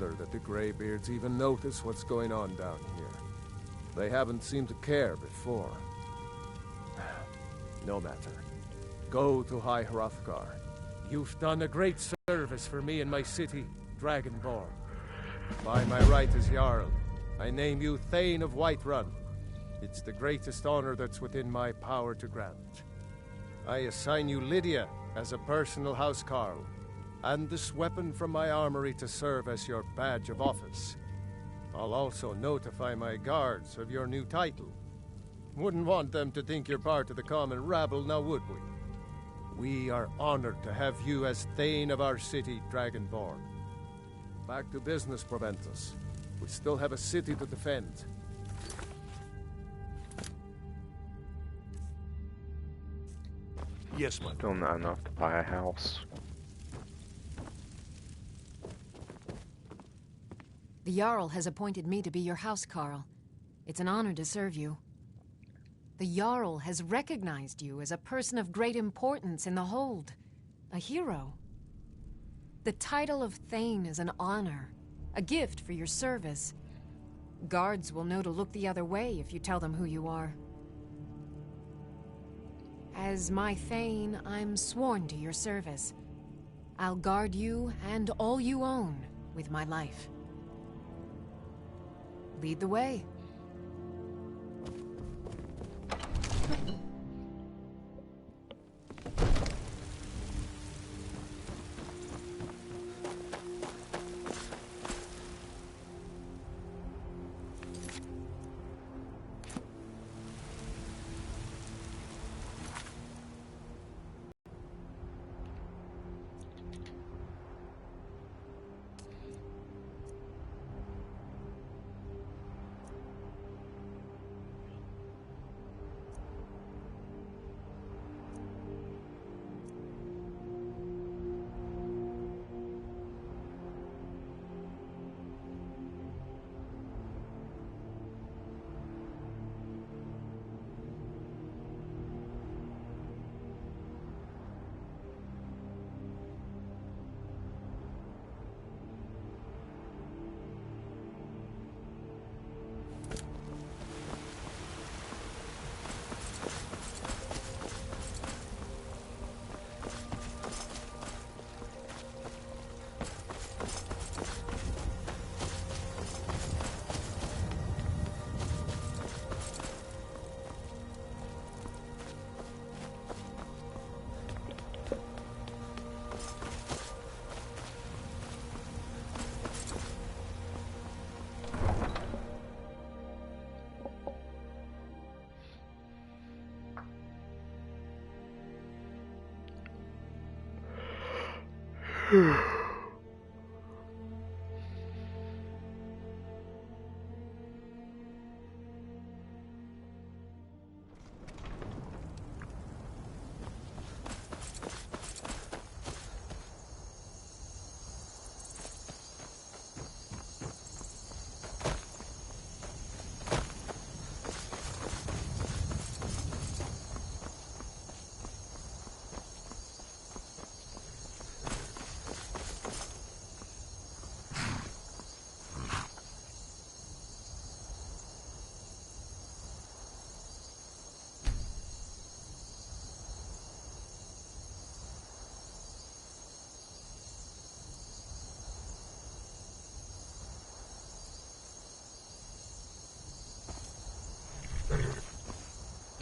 wonder that the Greybeards even notice what's going on down here. They haven't seemed to care before. No matter. Go to High Hrothgar. You've done a great service for me and my city, Dragonborn. By my right as Jarl, I name you Thane of Whiterun. It's the greatest honor that's within my power to grant. I assign you Lydia as a personal housecarl, and this weapon from my armory to serve as your badge of office. I'll also notify my guards of your new title. Wouldn't want them to think you're part of the common rabble, now would we? We are honored to have you as Thane of our city, Dragonborn. Back to business, Proventus. We still have a city to defend. Yes, my Still not enough to buy a house. The Jarl has appointed me to be your housecarl. It's an honor to serve you. The Jarl has recognized you as a person of great importance in the Hold. A hero. The title of Thane is an honor, a gift for your service. Guards will know to look the other way if you tell them who you are. As my Thane, I'm sworn to your service. I'll guard you and all you own with my life. Lead the way.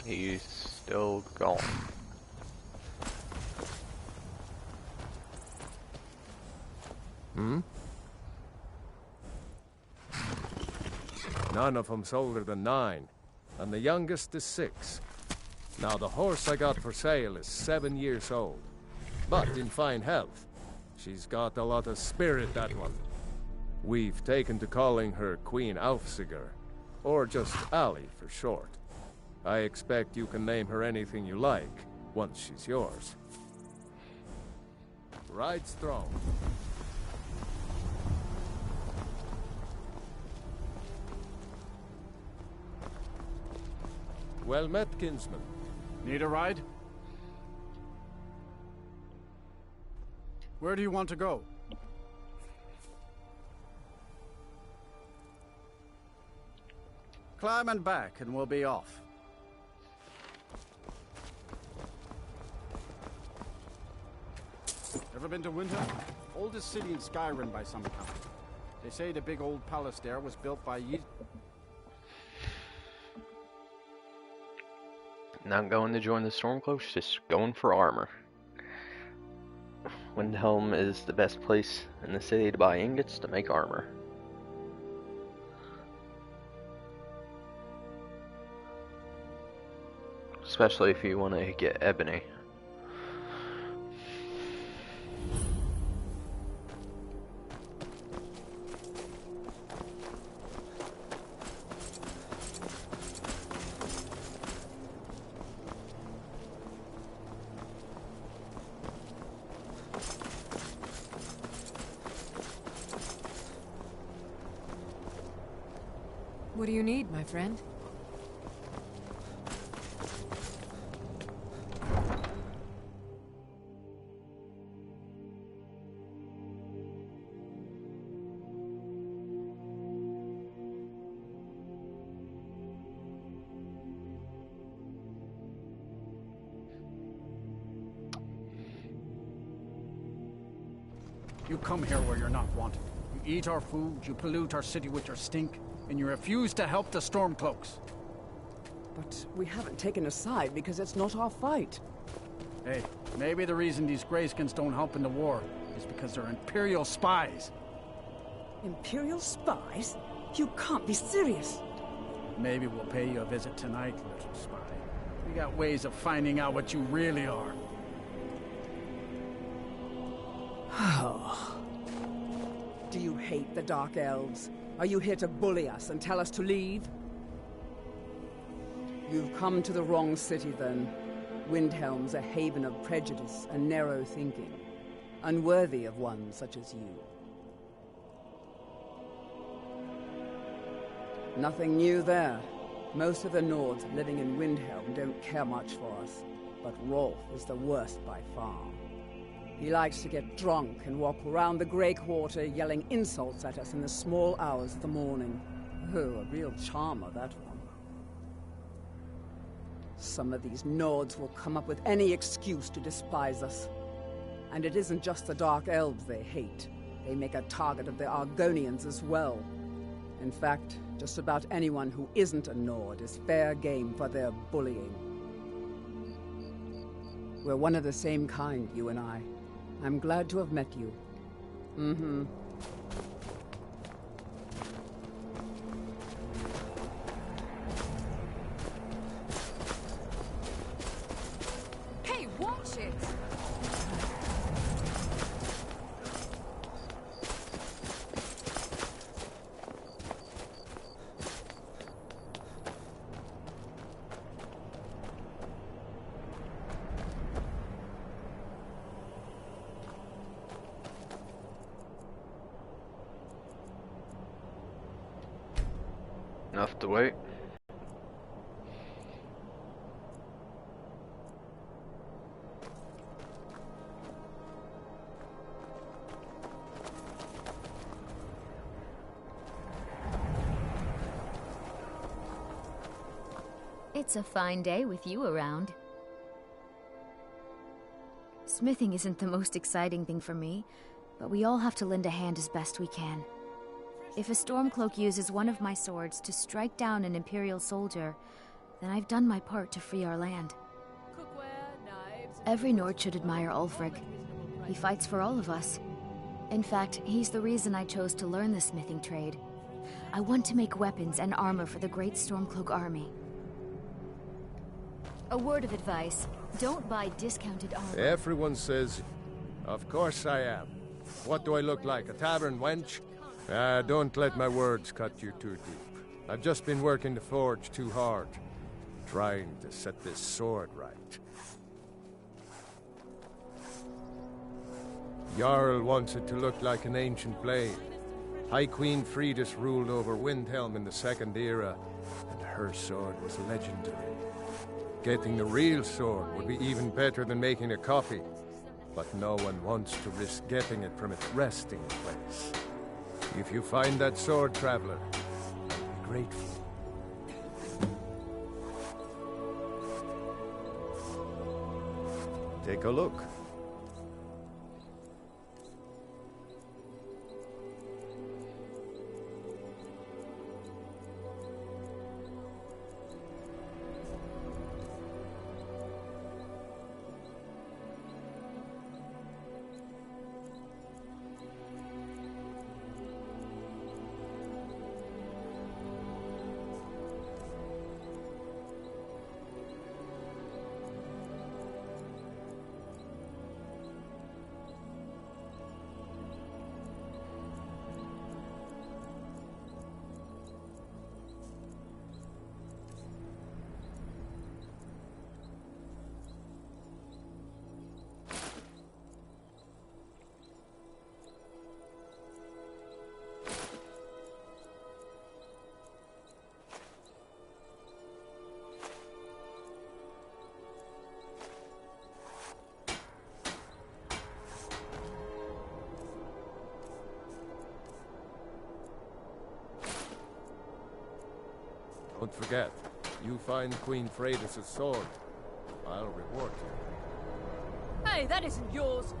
He's still gone. None of them's older than 9, and the youngest is 6. Now, the horse I got for sale is 7 years old, but in fine health. She's got a lot of spirit, that one. We've taken to calling her Queen Aufsiger, or just Ali for short. I expect you can name her anything you like, once she's yours. Ride strong. Well met, kinsman. Need a ride? Where do you want to go? Climb and back, and we'll be off. Ever been to Windhelm? Oldest city in Skyrim by some count. They say the big old palace there was built by Not going to join the Stormcloaks, just going for armor. Windhelm is the best place in the city to buy ingots to make armor. Especially if you want to get ebony. What do you need, my friend? You come here where you're not wanted. You eat our food, you pollute our city with your stink, and you refuse to help the Stormcloaks. But we haven't taken a side because it's not our fight. Hey, maybe the reason these Greyskins don't help in the war is because they're Imperial spies. Imperial spies? You can't be serious. Maybe we'll pay you a visit tonight, little spy. We got ways of finding out what you really are. Do you hate the Dark Elves? Are you here to bully us and tell us to leave? You've come to the wrong city, then. Windhelm's a haven of prejudice and narrow thinking, unworthy of one such as you. Nothing new there. Most of the Nords living in Windhelm don't care much for us, but Rolf is the worst by far. He likes to get drunk and walk around the Grey Quarter yelling insults at us in the small hours of the morning. Oh, a real charmer, that one. Some of these Nords will come up with any excuse to despise us. And it isn't just the Dark Elves they hate. They make a target of the Argonians as well. In fact, just about anyone who isn't a Nord is fair game for their bullying. We're one of the same kind, you and I. I'm glad to have met you. Mm-hmm. Hey, watch it! Enough to wait. It's a fine day with you around. Smithing isn't the most exciting thing for me, but we all have to lend a hand as best we can. If a Stormcloak uses one of my swords to strike down an Imperial soldier, then I've done my part to free our land. Every Nord should admire Ulfric. He fights for all of us. In fact, he's the reason I chose to learn the smithing trade. I want to make weapons and armor for the great Stormcloak army. A word of advice. Don't buy discounted armor. Everyone says, of course I am. What do I look like, a tavern wench? Don't let my words cut you too deep. I've just been working the forge too hard, trying to set this sword right. Jarl wants it to look like an ancient blade. High Queen Fridis ruled over Windhelm in the Second Era, and her sword was legendary. Getting the real sword would be even better than making a copy, but no one wants to risk getting it from its resting place. If you find that sword, traveler, I'll be grateful. Take a look. Don't forget, you find Queen Freydis' sword. I'll reward you. Hey, that isn't yours!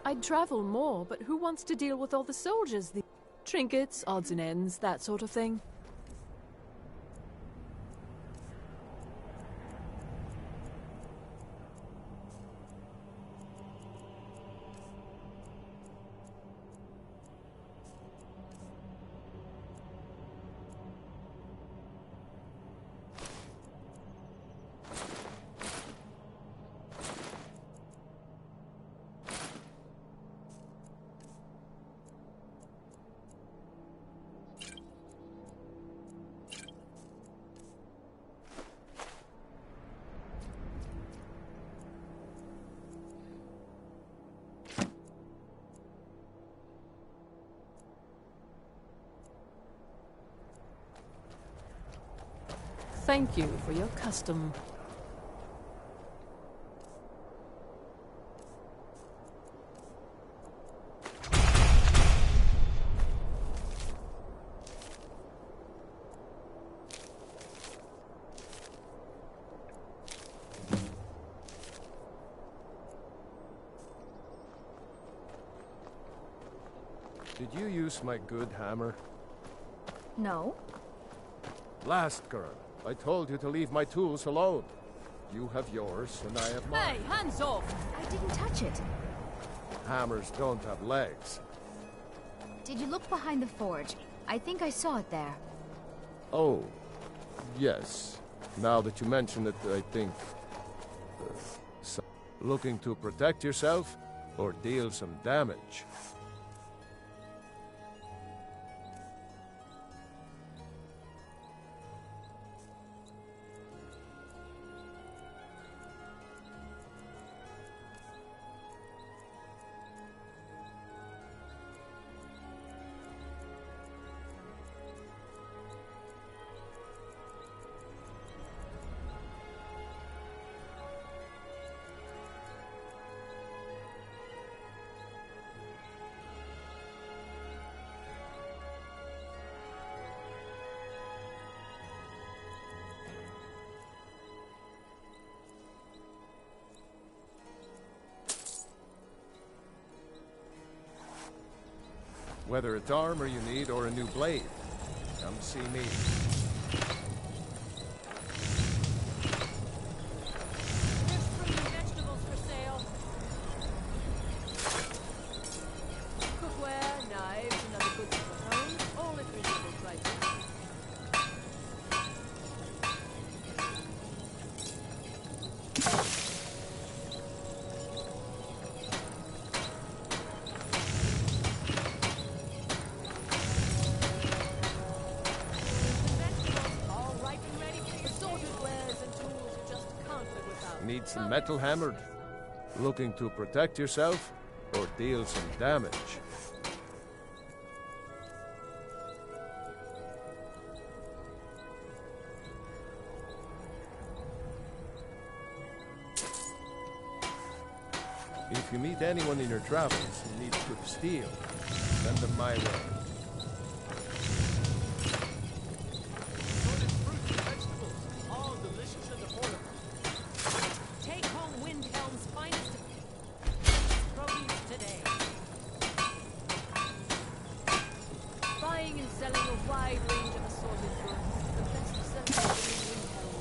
I'd travel more, but who wants to deal with all the soldiers? The trinkets, odds and ends, that sort of thing. Thank you for your custom. Did you use my good hammer? No? Last girl, I told you to leave my tools alone. You have yours, and I have mine. Hey, hands off! I didn't touch it. Hammers don't have legs. Did you look behind the forge? I think I saw it there. Oh, yes. Now that you mention it, I think... looking to protect yourself, or deal some damage? Whether it's armor you need or a new blade, come see me. There's fruit and vegetables for sale. Cookware, knives, and other goods for the home, all at reasonable prices. Need some metal hammered? Looking to protect yourself or deal some damage? If you meet anyone in your travels who needs good steel, send them my way. Take buying and selling a wide range of assorted goods. The best sellers in Windhelm.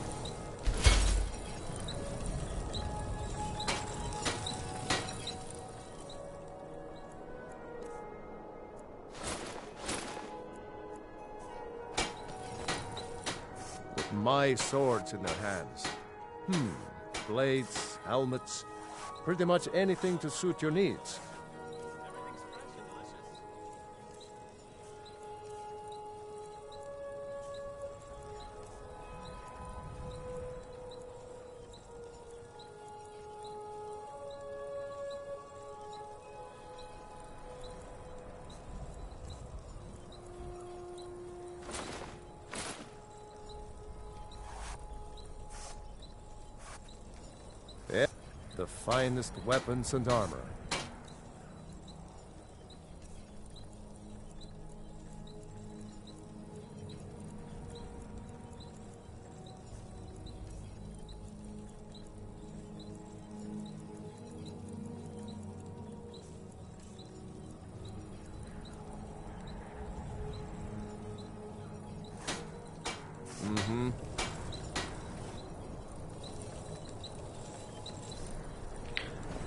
With my swords in their hands. Blades, helmets, pretty much anything to suit your needs. Yeah, the finest weapons and armor.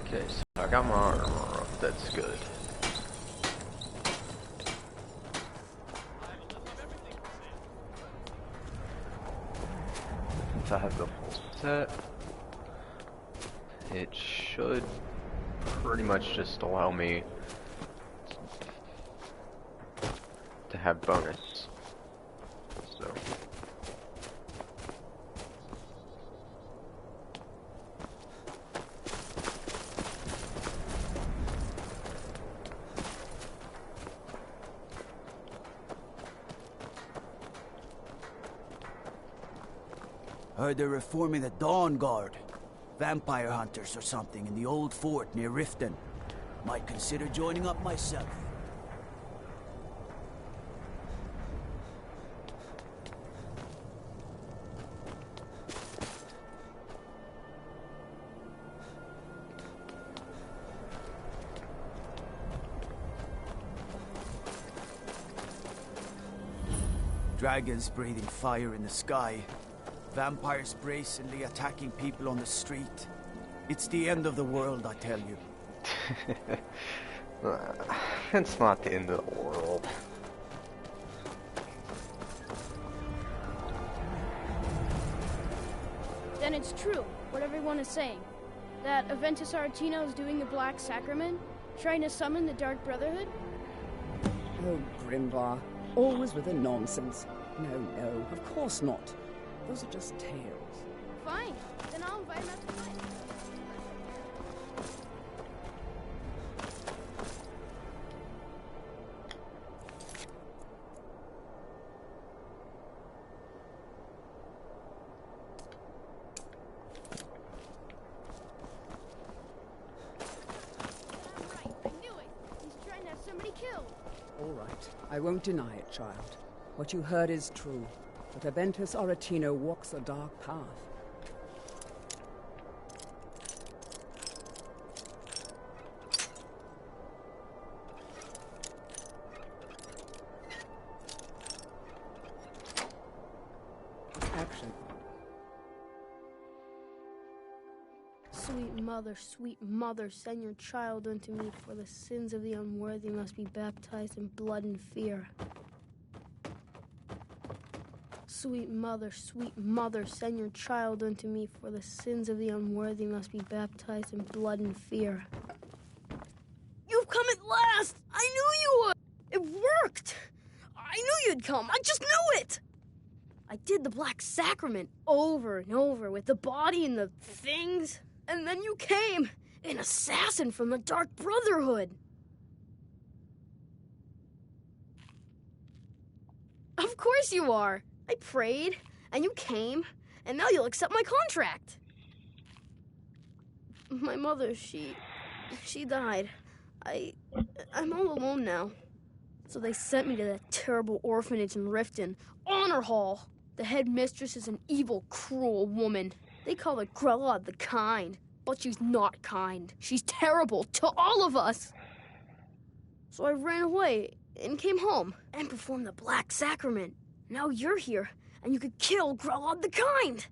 Okay, so I got my armor up. That's good. Since I have the full set, it should pretty much just allow me to have bonus. So. Heard they're reforming the Dawn Guard. Vampire hunters or something in the old fort near Riften. Might consider joining up myself. Dragons breathing fire in the sky. Vampires brazenly attacking people on the street. It's the end of the world, I tell you. It's not the end of the world. Then it's true, what everyone is saying. That Aventus Aretino is doing the Black Sacrament, trying to summon the Dark Brotherhood? Oh, Grimbar. Always with the nonsense. No, of course not. Those are just tales. Fine, then I'll invite him out to play. I knew it! He's trying to have somebody killed! All right, I won't deny it, child. What you heard is true. But Aventus Aretino walks a dark path. Action. Sweet mother, send your child unto me, for the sins of the unworthy must be baptized in blood and fear. Sweet mother, send your child unto me, for the sins of the unworthy must be baptized in blood and fear. You've come at last! I knew you would! It worked! I knew you'd come! I just knew it! I did the Black Sacrament over and over with the body and the things, and then you came, an assassin from the Dark Brotherhood. Of course you are! I prayed, and you came, and now you'll accept my contract. My mother, she died. I'm all alone now. So they sent me to that terrible orphanage in Riften, Honor Hall. The headmistress is an evil, cruel woman. They call her Grella the Kind, but she's not kind. She's terrible to all of us. So I ran away and came home and performed the Black Sacrament. Now you're here, and you could kill Grelod the Kind!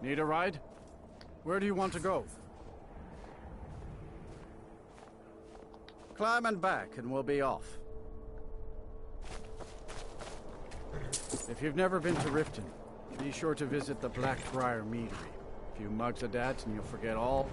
Need a ride? Where do you want to go? Climb and back, and we'll be off. If you've never been to Riften, be sure to visit the Blackbriar Meadery. A few mugs of that, and you'll forget all.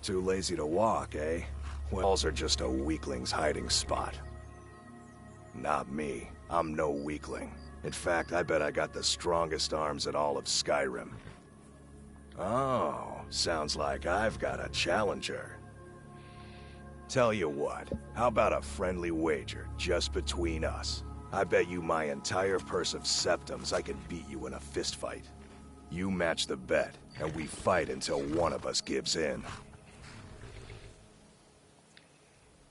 Too lazy to walk, eh? Walls are just a weakling's hiding spot. Not me. I'm no weakling. In fact, I bet I got the strongest arms in all of Skyrim. Oh, sounds like I've got a challenger. Tell you what, how about a friendly wager just between us? I bet you my entire purse of septums I can beat you in a fistfight. You match the bet, and we fight until one of us gives in.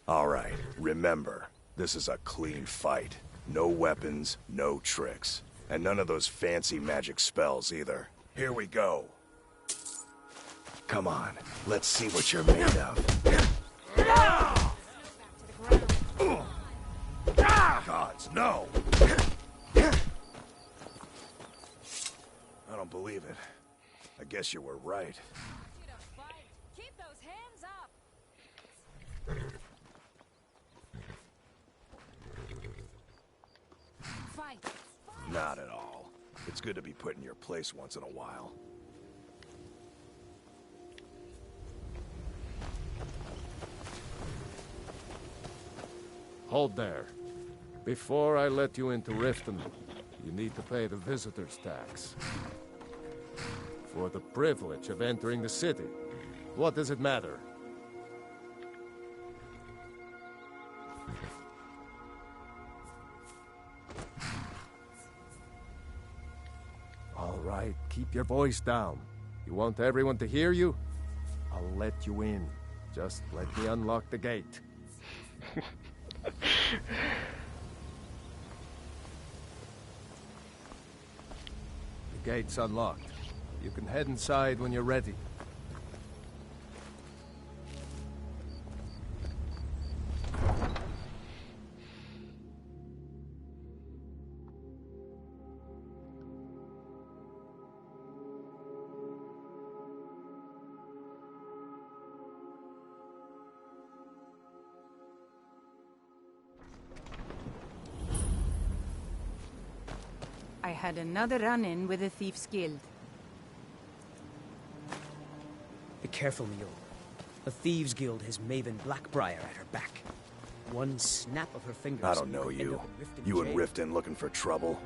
All right, remember, this is a clean fight. No weapons, no tricks. And none of those fancy magic spells either. Here we go. Come on, let's see what you're made of. Gods, no! I don't believe it. I guess you were right. Keep those hands up! Fight. Not at all. It's good to be put in your place once in a while. Hold there. Before I let you into Riften, you need to pay the visitor's tax. For the privilege of entering the city. What does it matter? All right, keep your voice down. You want everyone to hear you? I'll let you in. Just let me unlock the gate. The gate's unlocked. You can head inside when you're ready. I had another run-in with the Thieves' Guild. Be careful, Mule. The Thieves' Guild has Maven Blackbriar at her back. One snap of her fingers. I don't know you. You and Riften looking for trouble?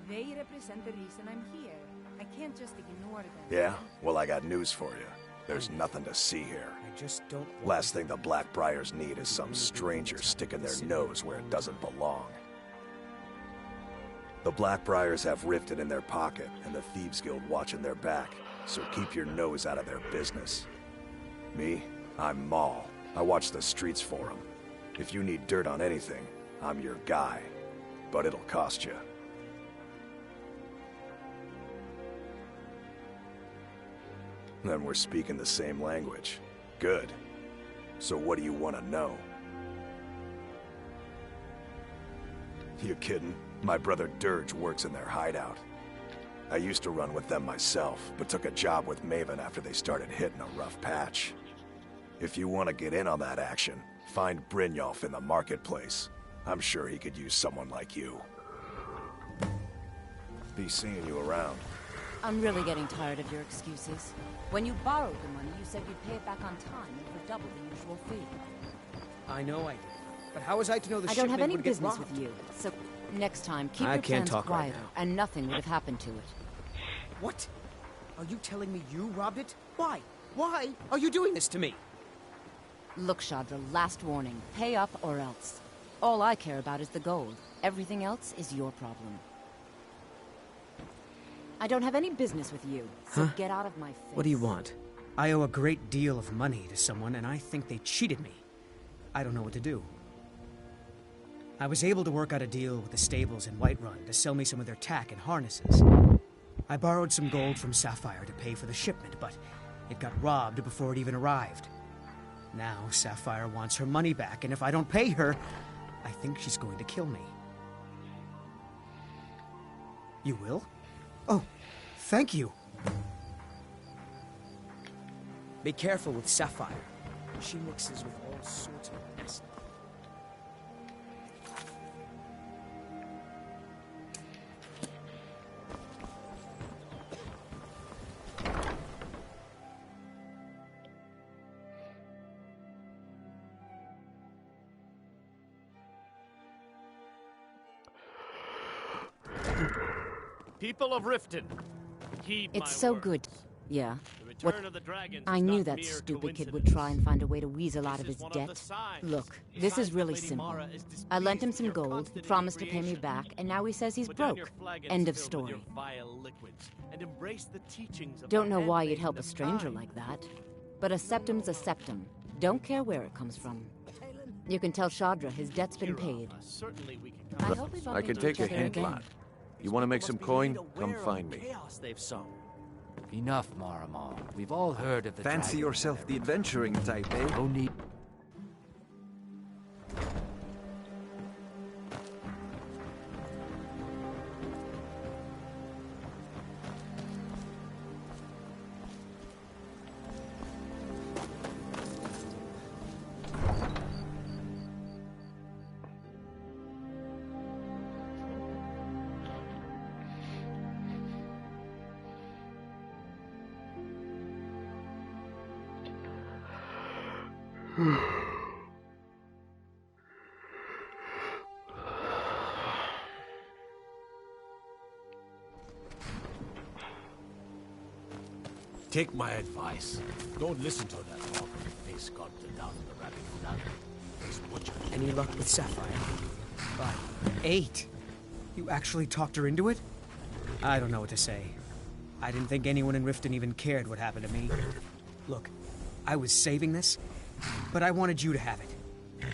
They represent the reason I'm here. I can't just ignore them. Yeah? Well, I got news for you. There's nothing to see here. I just don't. Last thing the Blackbriars need is some stranger sticking their nose where it doesn't belong. The Blackbriars have Riften in their pocket, and the Thieves Guild watching their back, so keep your nose out of their business. Me? I'm Maul. I watch the streets for them. If you need dirt on anything, I'm your guy. But it'll cost you. Then we're speaking the same language. Good. So what do you want to know? You kidding? My brother Dirge works in their hideout. I used to run with them myself, but took a job with Maven after they started hitting a rough patch. If you want to get in on that action, find Brynjolf in the marketplace. I'm sure he could use someone like you. Be seeing you around. I'm really getting tired of your excuses. When you borrowed the money, you said you'd pay it back on time and for double the usual fee. I know I did. But how was I to know the I don't have any would get business robbed? with you. So next time, keep I your can't plans talk right quieter, now. and nothing would have happened to it. What? Are you telling me you robbed it? Why? Why are you doing this to me? Look, Shadra, last warning. Pay up or else. All I care about is the gold. Everything else is your problem. I don't have any business with you, so Huh? get out of my face. What do you want? I owe a great deal of money to someone, and I think they cheated me. I don't know what to do. I was able to work out a deal with the stables in Whiterun to sell me some of their tack and harnesses. I borrowed some gold from Sapphire to pay for the shipment, but it got robbed before it even arrived. Now Sapphire wants her money back, and if I don't pay her, I think she's going to kill me. You will? Oh, thank you. Be careful with Sapphire. She mixes with all sorts of mess. People of Riften, heed my It's so words. good. Yeah. The What? return of the dragons I is knew not that mere stupid kid would coincidence. try and find a way to weasel out of This his is one of the debt. signs. Look, The this is signs that really Lady simple. Mara is I lent him displeased some with your gold, constant promised to pay me inebriation. back, and now he says he's Put down broke. your flagons End of filled with story. your vile liquids, and embrace the teachings of Don't the know why you'd handmaiden help a of stranger time. like that. But a septum's a septum. Don't care where it comes from. You can tell Shadra his debt's been paid. Certainly we can I hope we bump I can into take each a other hint, again. lad. You want to make some coin? Come find me. chaos they've sown. Enough, Maramal. We've all heard of the Fancy dragon yourself the adventuring type, eh? No need. Take my advice. Don't listen to that hawk-face sculptor down in the rabbit hole. He's butchered. Any luck with Sapphire? 8. You actually talked her into it? I don't know what to say. I didn't think anyone in Riften even cared what happened to me. Look, I was saving this, but I wanted you to have it.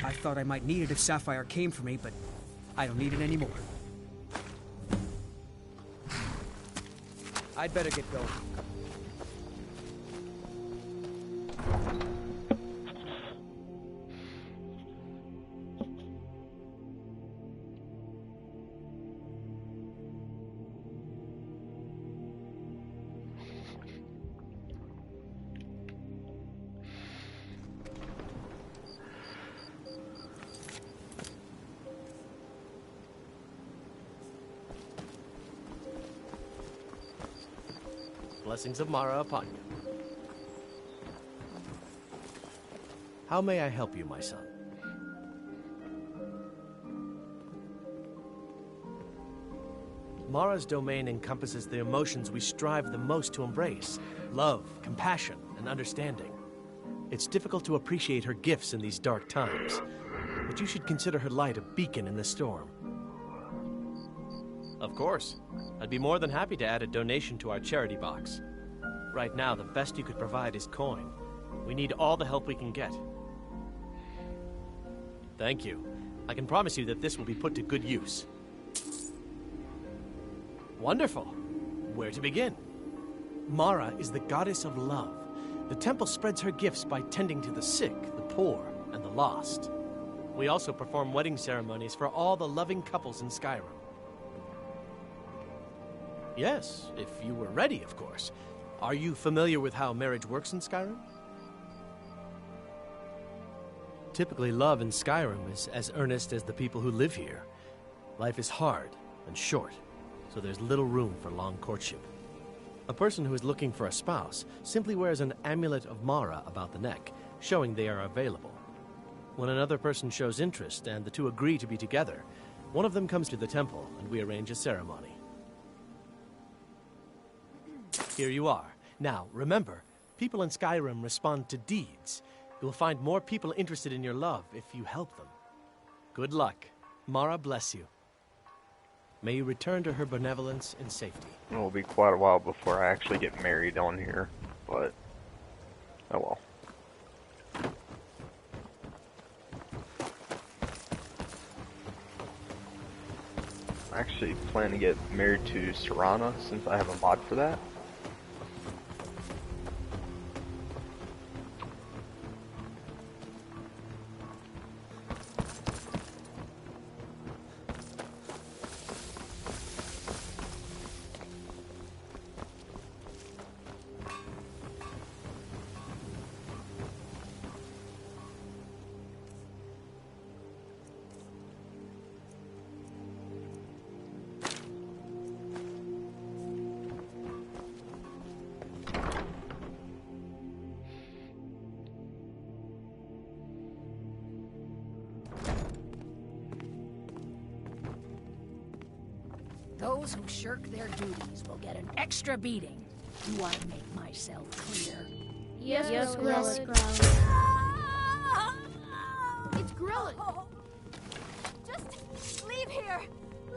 I thought I might need it if Sapphire came for me, but I don't need it anymore. I'd better get going. Blessings of Mara upon you. How may I help you, my son? Mara's domain encompasses the emotions we strive the most to embrace: love, compassion, and understanding. It's difficult to appreciate her gifts in these dark times, but you should consider her light a beacon in the storm. Of course. I'd be more than happy to add a donation to our charity box. Right now, the best you could provide is coin. We need all the help we can get. Thank you. I can promise you that this will be put to good use. Wonderful. Where to begin? Mara is the goddess of love. The temple spreads her gifts by tending to the sick, the poor, and the lost. We also perform wedding ceremonies for all the loving couples in Skyrim. Yes, if you were ready, of course. Are you familiar with how marriage works in Skyrim? Typically, love in Skyrim is as earnest as the people who live here. Life is hard and short, so there's little room for long courtship. A person who is looking for a spouse simply wears an amulet of Mara about the neck, showing they are available. When another person shows interest and the two agree to be together, one of them comes to the temple and we arrange a ceremony. Here you are. Now, remember, people in Skyrim respond to deeds. You'll find more people interested in your love if you help them. Good luck. Mara bless you. May you return to her benevolence in safety. It will be quite a while before I actually get married on here, but oh well. I actually plan to get married to Serana since I have a mod for that. Those who shirk their duties will get an extra beating. Do I make myself clear? Yes, Grelin. It's Grelin! Just leave here!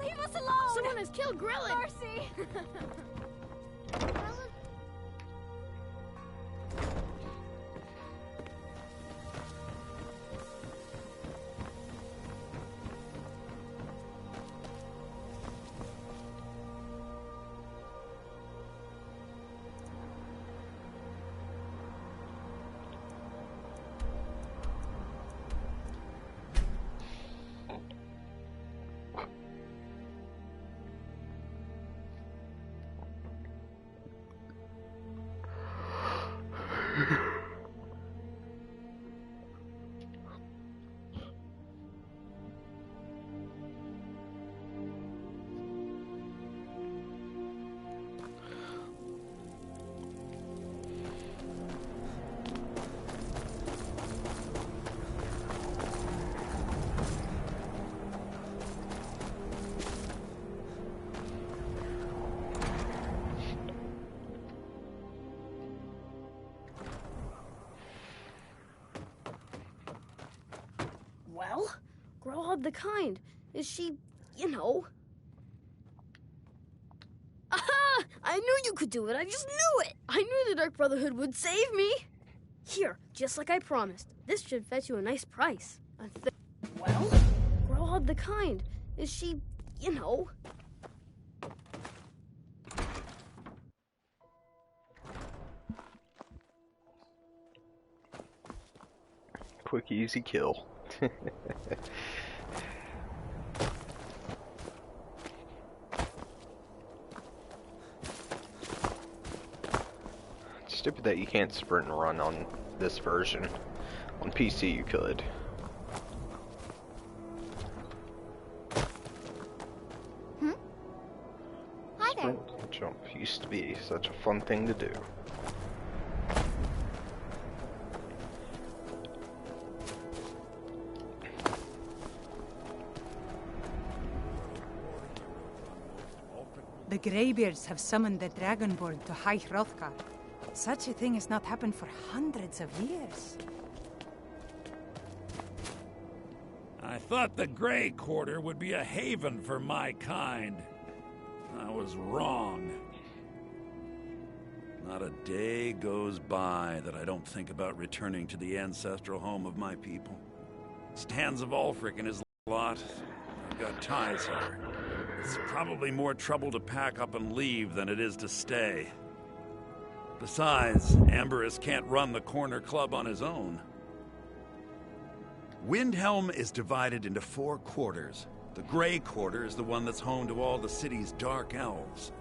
Leave us alone! Someone has killed Grelin! Mercy! Well, Grelin the Kind. Is she, you know... Aha! I knew you could do it. I just knew it. I knew the Dark Brotherhood would save me. Here, just like I promised. This should fetch you a nice price. Well, Grelin the Kind. Is she, you know... Quick, easy kill. Stupid that you can't sprint and run on this version. On PC you could. Hi there. Sprint and jump used to be such a fun thing to do. The Greybeards have summoned the Dragonborn to High Hrothgar. Such a thing has not happened for hundreds of years. I thought the Grey Quarter would be a haven for my kind. I was wrong. Not a day goes by that I don't think about returning to the ancestral home of my people. Stands of Ulfric and his lot. I've got ties here. It's probably more trouble to pack up and leave than it is to stay. Besides, Amberus can't run the Corner Club on his own. Windhelm is divided into 4 quarters. The Grey Quarter is the one that's home to all the city's dark elves.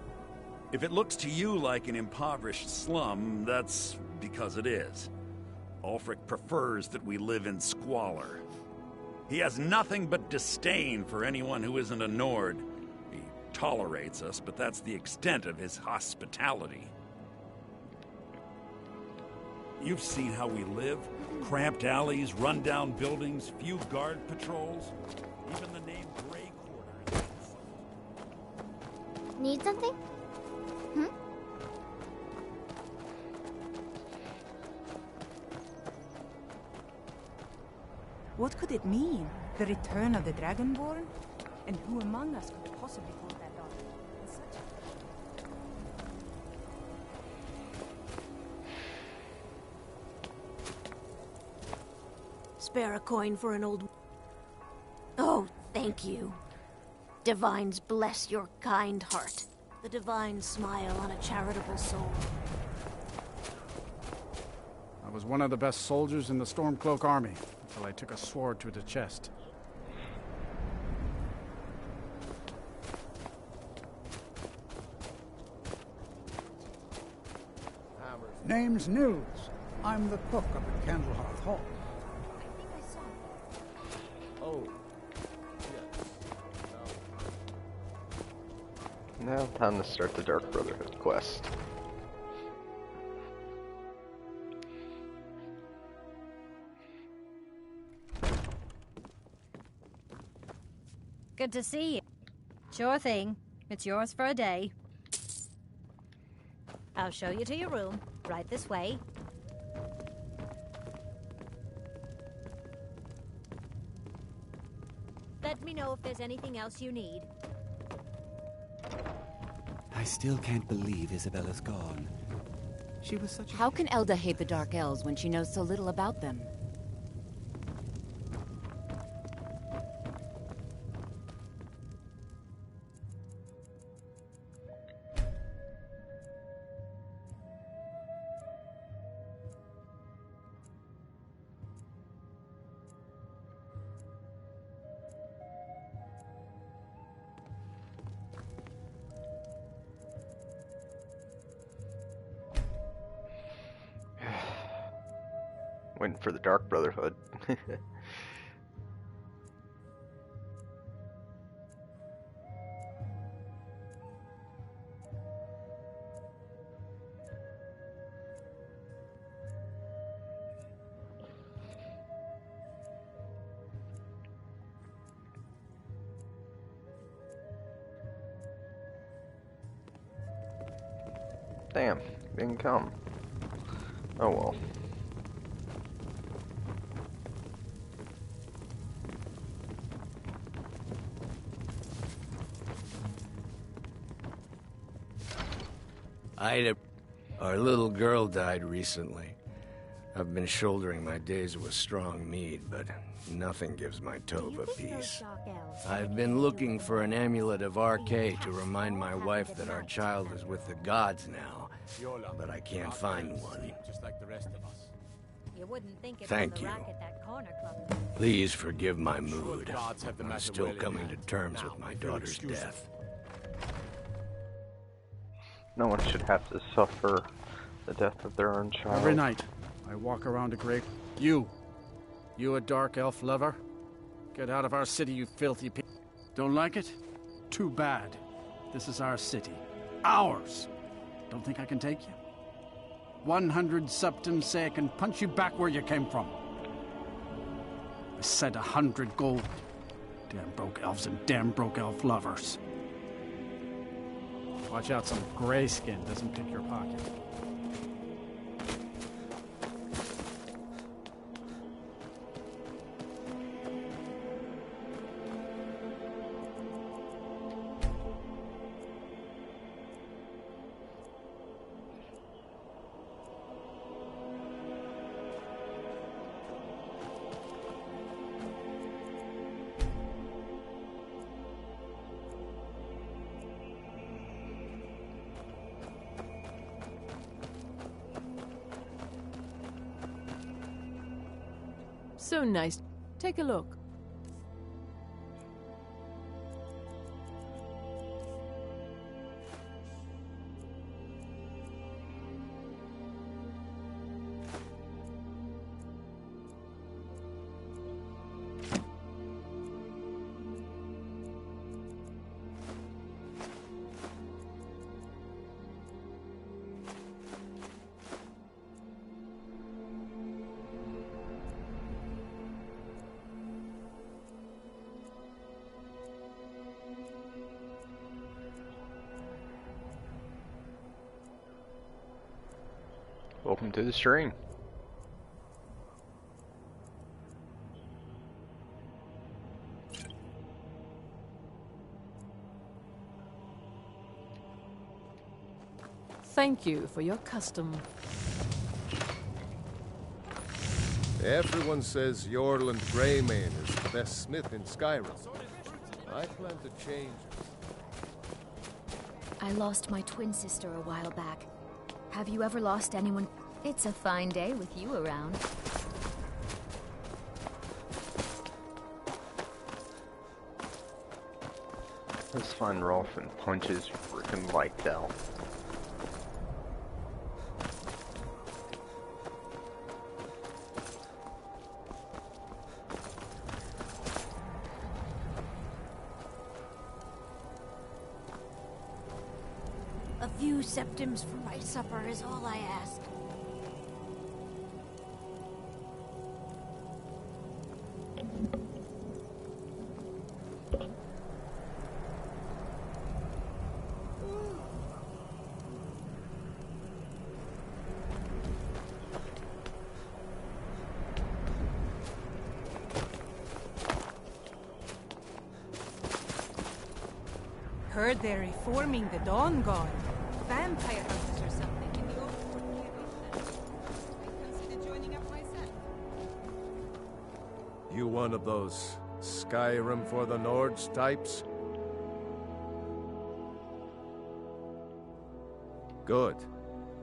If it looks to you like an impoverished slum, that's because it is. Ulfric prefers that we live in squalor. He has nothing but disdain for anyone who isn't a Nord. He tolerates us, but that's the extent of his hospitality. You've seen how we live. Cramped alleys, run-down buildings, few guard patrols. Even the name Grey Quarter is insulting. Need something? What could it mean? The return of the Dragonborn? And who among us could possibly hold that on? In such Spare a coin for an old... Oh, thank you. Divines bless your kind heart. The divine smile on a charitable soul. I was one of the best soldiers in the Stormcloak army until I took a sword to the chest. Name's Nils. I'm the cook up at Candlehearth Hall. Oh. Now time to start the Dark Brotherhood quest. Good to see you. Sure thing. It's yours for a day. I'll show you to your room. Right this way. Let me know if there's anything else you need. I still can't believe Isabella's gone. She was such a... How can Elda hate the Dark Elves when she knows so little about them? Waiting for the Dark Brotherhood. Damn, didn't come. Oh well. Our little girl died recently. I've been shouldering my days with strong mead, but nothing gives my Tova peace. I've been looking for an amulet of RK to remind my wife that our child is with the gods now, but I can't find one. Just like the rest of us. You wouldn't think it Thank was you. a racket that corner club. Please forgive my mood. I'm still coming to terms with my daughter's death. No one should have to suffer the death of their own child. Every night, I walk around a great... You a dark elf lover? Get out of our city, you filthy pig. Don't like it? Too bad. This is our city. Ours! Don't think I can take you? 100 septums say I can punch you back where you came from. I said 100 gold. Damn broke elves and damn broke elf lovers. Watch out some gray skin doesn't pick your pocket. So nice. Take a look. Welcome to the stream. Thank you for your custom. Everyone says Yorland Greymane is the best smith in Skyrim. I plan to change it. I lost my twin sister a while back. Have you ever lost anyone? It's a fine day with you around. Let's find Rolf and punch his frickin' lights out. A few septims for my supper is all I ask. Heard they're reforming the Dawn Guard. Vampire hunters or something in the old Fort Near. I consider joining up myself. You one of those Skyrim for the Nords types? Good.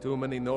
Too many Nords.